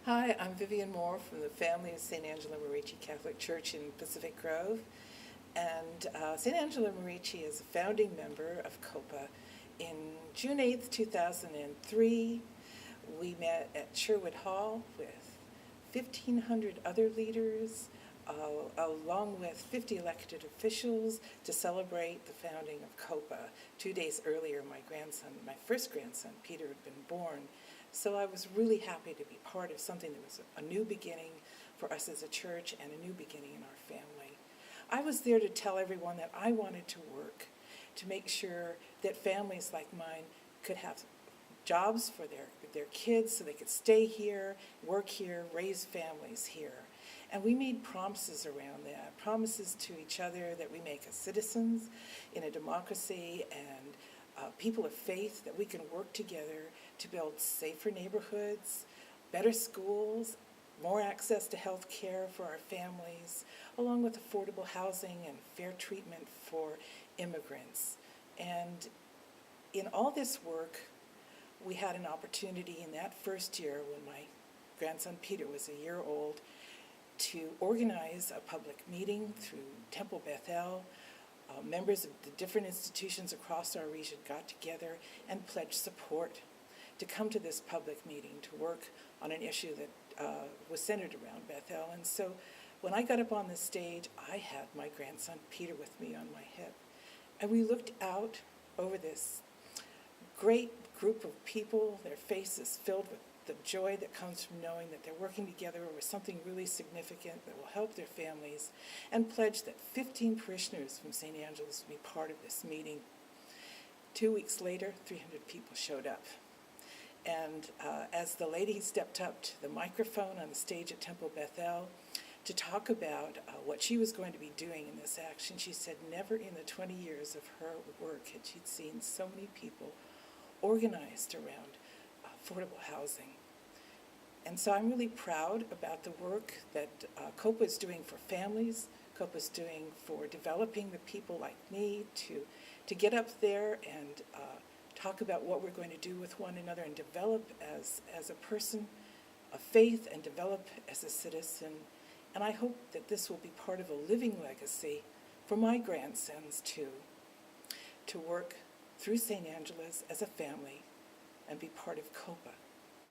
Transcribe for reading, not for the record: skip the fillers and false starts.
Hi, I'm Vivienne Moore from the family of St. Angela Merici Catholic Church in Pacific Grove. And St. Angela Merici is a founding member of COPA. In June 8th, 2003, we met at Sherwood Hall with 1,500 other leaders, along with 50 elected officials, to celebrate the founding of COPA. 2 days earlier, my first grandson, Peter, had been born. So I was really happy to be part of something that was a new beginning for us as a church and a new beginning in our family. I was there to tell everyone that I wanted to work to make sure that families like mine could have jobs for their kids so they could stay here, work here, raise families here. And we made promises around that, promises to each other that we make as citizens in a democracy and people of faith, that we can work together to build safer neighborhoods, better schools, more access to health care for our families, along with affordable housing and fair treatment for immigrants. And in all this work, we had an opportunity in that first year when my grandson Peter was a year old to organize a public meeting through Temple Bethel. Members of the different institutions across our region got together and pledged support to come to this public meeting to work on an issue that was centered around Bethel. And so when I got up on the stage, I had my grandson Peter with me on my hip. And we looked out over this great group of people, their faces filled with the joy that comes from knowing that they're working together over something really significant that will help their families, and pledged that 15 parishioners from St. Angela's would be part of this meeting. 2 weeks later, 300 people showed up. And as the lady stepped up to the microphone on the stage at Temple Bethel to talk about what she was going to be doing in this action, she said never in the 20 years of her work had she seen so many people organized around affordable housing. And so I'm really proud about the work that COPA is doing for families, COPA is doing for developing the people like me to get up there and talk about what we're going to do with one another and develop as a person of faith and develop as a citizen. And I hope that this will be part of a living legacy for my grandsons too, to work through St. Angela's as a family and be part of COPA.